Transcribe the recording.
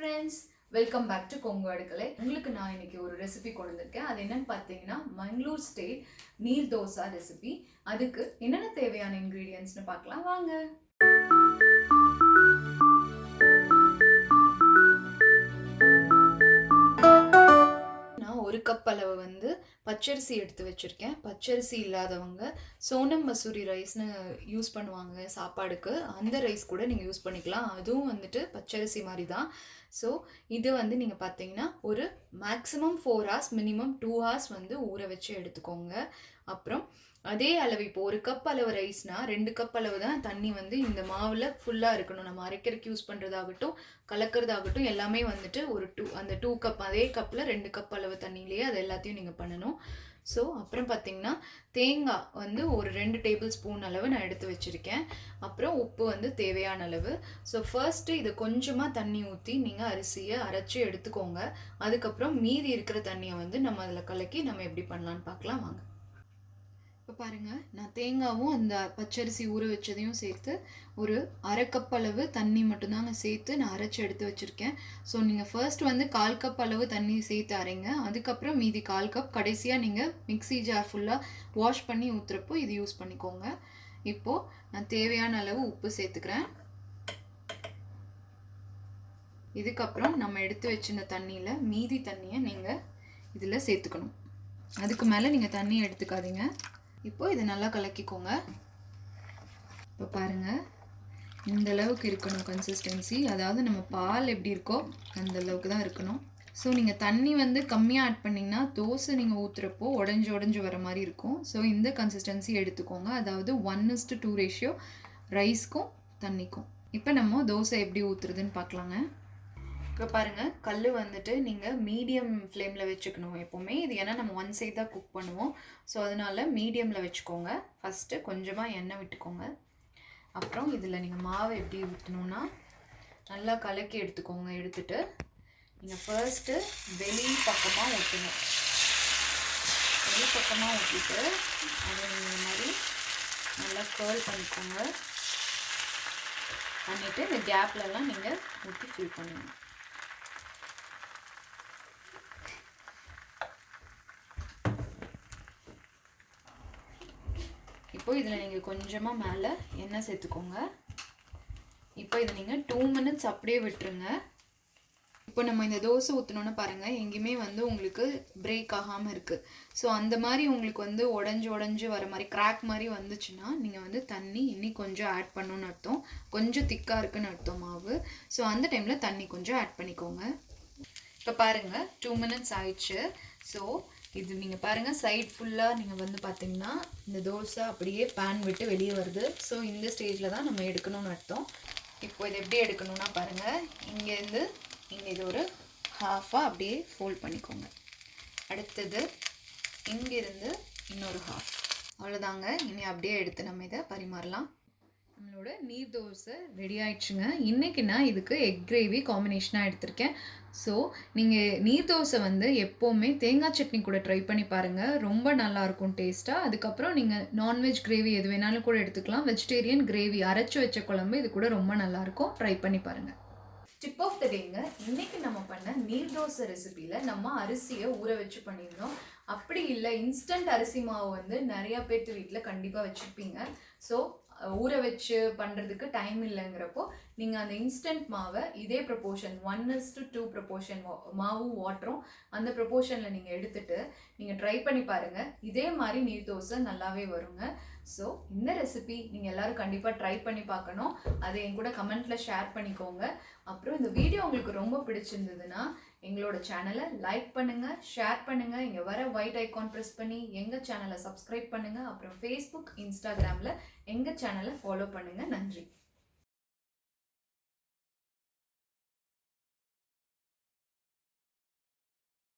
Friends, welcome back to Kongu Adukkalai. உங்களுக்கு நான் இன்னைக்கு ஒரு ரெசிபி கொண்டு வந்திருக்கேன். அது என்னன்னு பார்த்தீங்கன்னா மங்களூர் ஸ்டைல் நீர் தோசை ரெசிபி. அதுக்கு என்னென்ன தேவையான இன்க்ரீடியன்ட்ஸ்னு பார்க்கலாம் வாங்க. ஒரு கப் அளவு வந்து பச்சரிசி எடுத்து வச்சுருக்கேன். பச்சரிசி இல்லாதவங்க சோனம் மசூரி ரைஸ்னு யூஸ் பண்ணுவாங்க சாப்பாடுக்கு. அந்த ரைஸ் கூட நீங்கள் யூஸ் பண்ணிக்கலாம். அதுவும் வந்துட்டு பச்சரிசி மாதிரி தான். ஸோ இது வந்து நீங்கள் பார்த்தீங்கன்னா ஒரு மேக்ஸிமம் 4 hours மினிமம் 2 hours வந்து ஊற வச்சு எடுத்துக்கோங்க. அப்புறம் அதே அளவு இப்போ ஒரு கப் அளவு ரைஸ்னால் 2 கப் அளவு தான் தண்ணி வந்து இந்த மாவில் ஃபுல்லாக இருக்கணும். நம்ம அரைக்கிறதுக்கு யூஸ் பண்ணுறதாகட்டும் கலக்கிறதாகட்டும் எல்லாமே வந்துட்டு ஒரு அந்த 2 கப் அதே கப்பில் 2 கப் அளவு தண்ணியிலேயே அது எல்லாத்தையும் நீங்கள் பண்ணணும். ஸோ அப்புறம் பார்த்திங்கன்னா தேங்காய் வந்து ஒரு 2 டேபிள் ஸ்பூன் அளவு நான் எடுத்து வச்சுருக்கேன். அப்புறம் உப்பு வந்து தேவையான அளவு. ஸோ ஃபர்ஸ்ட்டு இதை கொஞ்சமாக தண்ணி ஊற்றி நீங்கள் அரிசியை அரைச்சி எடுத்துக்கோங்க. அதுக்கப்புறம் மீதி இருக்கிற தண்ணியை வந்து நம்ம அதில் கலக்கி நம்ம எப்படி பண்ணலான்னு பார்க்கலாம் வாங்க. இப்போ பாருங்கள், நான் தேங்காவும் அந்த பச்சரிசி ஊற வச்சதையும் சேர்த்து ஒரு அரை கப் அளவு தண்ணி மட்டும்தாங்க சேர்த்து நான் அரைச்சி எடுத்து வச்சுருக்கேன். ஸோ நீங்கள் ஃபர்ஸ்ட் வந்து 1/4 கப் அளவு தண்ணி சேர்த்து அரைங்க. அதுக்கப்புறம் மீதி 1/4 கப் கடைசியாக நீங்கள் மிக்ஸி ஜார் ஃபுல்லாக வாஷ் பண்ணி ஊற்றுறப்போ இது யூஸ் பண்ணிக்கோங்க. இப்போது நான் தேவையான அளவு உப்பு சேர்த்துக்கிறேன். இதுக்கப்புறம் நம்ம எடுத்து வச்சிருந்த தண்ணியில் மீதி தண்ணியை நீங்கள் இதில் சேர்த்துக்கணும். அதுக்கு மேலே நீங்கள் தண்ணி எடுத்துக்காதீங்க. இப்போ இதை நல்லா கலக்கிக்கோங்க. இப்போ பாருங்கள், இந்த அளவுக்கு இருக்கணும் கன்சிஸ்டன்சி. அதாவது நம்ம பால் எப்படி இருக்கோ அந்த அளவுக்கு தான் இருக்கணும். ஸோ நீங்கள் தண்ணி வந்து கம்மியாக ஆட் பண்ணிங்கன்னா தோசை நீங்கள் ஊற்றுறப்போ உடஞ்சி வர மாதிரி இருக்கும். ஸோ இந்த கன்சிஸ்டன்சி எடுத்துக்கோங்க. அதாவது 1:2 ரேஷியோ ரைஸ்க்கும் தண்ணிக்கும். இப்போ நம்ம தோசை எப்படி ஊற்றுறதுன்னு பார்க்கலாங்க. இப்போ பாருங்கள், கல் வந்துட்டு நீங்கள் மீடியம் ஃப்ளேமில் வச்சுக்கணும் எப்போவுமே. இது ஏன்னா நம்ம ஒன் சைட் தான் குக் பண்ணுவோம். ஸோ அதனால் மீடியமில் வச்சுக்கோங்க. ஃபஸ்ட்டு கொஞ்சமாக எண்ணெய் விட்டுக்கோங்க. அப்புறம் இதில் நீங்கள் மாவை எப்படி ஊற்றணுன்னா நல்லா கலக்கி எடுத்துக்கோங்க. எடுத்துகிட்டு நீங்கள் ஃபர்ஸ்ட்டு வெளி பக்கமாக ஊற்றுங்க. வெளி பக்கமாக ஊற்றிட்டு அதை இந்த மாதிரி நல்லா கர்ல் பண்ணிக்கோங்க. பண்ணிவிட்டு இந்த கேப்லலாம் நீங்கள் ஊற்றி ஃபில் பண்ணுங்க. இப்போ இதில் நீங்கள் கொஞ்சமாக மேலே எண்ணெய் சேர்த்துக்கோங்க. இப்போ இதை நீங்கள் 2 minutes அப்படியே விட்டுருங்க. இப்போ நம்ம இந்த தோசை ஊற்றணுன்னு பாருங்கள், எங்கேயுமே வந்து உங்களுக்கு பிரேக் ஆகாமல் இருக்குது. ஸோ அந்த மாதிரி உங்களுக்கு வந்து உடஞ்சி வர மாதிரி கிராக் மாதிரி வந்துச்சுன்னா நீங்கள் வந்து தண்ணி இன்னும் கொஞ்சம் ஆட் பண்ணணுன்னு அர்த்தம். கொஞ்சம் திக்காக இருக்குன்னு அர்த்தம் மாவு. ஸோ அந்த டைமில் தண்ணி கொஞ்சம் ஆட் பண்ணிக்கோங்க. இப்போ பாருங்கள் 2 minutes ஆயிடுச்சு. ஸோ இது நீங்கள் பாருங்கள், சைட் ஃபுல்லாக நீங்கள் வந்து பார்த்தீங்கன்னா இந்த தோசை அப்படியே பேன் விட்டு வெளியே வருது. ஸோ இந்த ஸ்டேஜில் தான் நம்ம எடுக்கணும்னு அர்த்தம். இப்போ இது எப்படி எடுக்கணும்னா பாருங்கள், இங்கேருந்து இங்கே இது ஒரு ஹாஃபாக அப்படியே ஃபோல்ட் பண்ணிக்கோங்க. அடுத்தது இங்கேருந்து இன்னொரு ஹாஃப். அவ்வளோதாங்க. இனி அப்படியே எடுத்து நம்ம இதை பரிமாறலாம். நம்மளோட நீர் தோசை ரெடி ஆயிடுச்சுங்க. இன்றைக்கி நான் இதுக்கு எக் கிரேவி காம்பினேஷனாக எடுத்திருக்கேன். ஸோ நீங்கள் நீர் தோசை வந்து எப்போவுமே தேங்காய் சட்னி கூட ட்ரை பண்ணி பாருங்கள். ரொம்ப நல்லாயிருக்கும் டேஸ்ட்டாக. அதுக்கப்புறம் நீங்கள் நான்வெஜ் கிரேவி எது வேணாலும் கூட எடுத்துக்கலாம். வெஜிடேரியன் கிரேவி அரைச்சி வச்ச குழம்பு இது கூட ரொம்ப நல்லாயிருக்கும். ட்ரை பண்ணி பாருங்கள். டிப் ஆஃப் த டேங்க, இன்றைக்கி நம்ம பண்ண நீர் தோசை ரெசிபியில் நம்ம அரிசியை ஊற வச்சு பண்ணியிருந்தோம். அப்படி இல்லை இன்ஸ்டன்ட் அரிசி மாவு வந்து நிறையா பேர்த்து வீட்டில் கண்டிப்பாக வச்சுருப்பீங்க. ஸோ ஊற வச்சு பண்ணுறதுக்கு டைம் இல்லைங்கிறப்போ நீங்கள் அந்த இன்ஸ்டன்ட் மாவை இதே ப்ரொப்போர்ஷன் 1:2 ப்ரொப்போர்ஷன் மாவும் வாட்டரும் அந்த ப்ரொப்போர்ஷனில் நீங்கள் எடுத்துகிட்டு நீங்கள் ட்ரை பண்ணி பாருங்கள். இதே மாதிரி நீர் தோசை நல்லாவே வருங்க. ஸோ இந்த ரெசிபி நீங்கள் எல்லோரும் கண்டிப்பாக ட்ரை பண்ணி பார்க்கணும். அதை என் கூட கமெண்ட்டில் ஷேர் பண்ணிக்கோங்க. அப்புறம் இந்த வீடியோ உங்களுக்கு ரொம்ப பிடிச்சிருந்ததுன்னா எங்களோட சேனலை லைக் பண்ணுங்கள், ஷேர் பண்ணுங்கள். இங்கே வர ஒயிட் ஐக்கான் ப்ரெஸ் பண்ணி எங்கள் சேனலை சப்ஸ்கிரைப் பண்ணுங்கள். அப்புறம் ஃபேஸ்புக், இன்ஸ்டாகிராமில் எங்கள் சேனலை ஃபாலோ பண்ணுங்கள். நன்றி.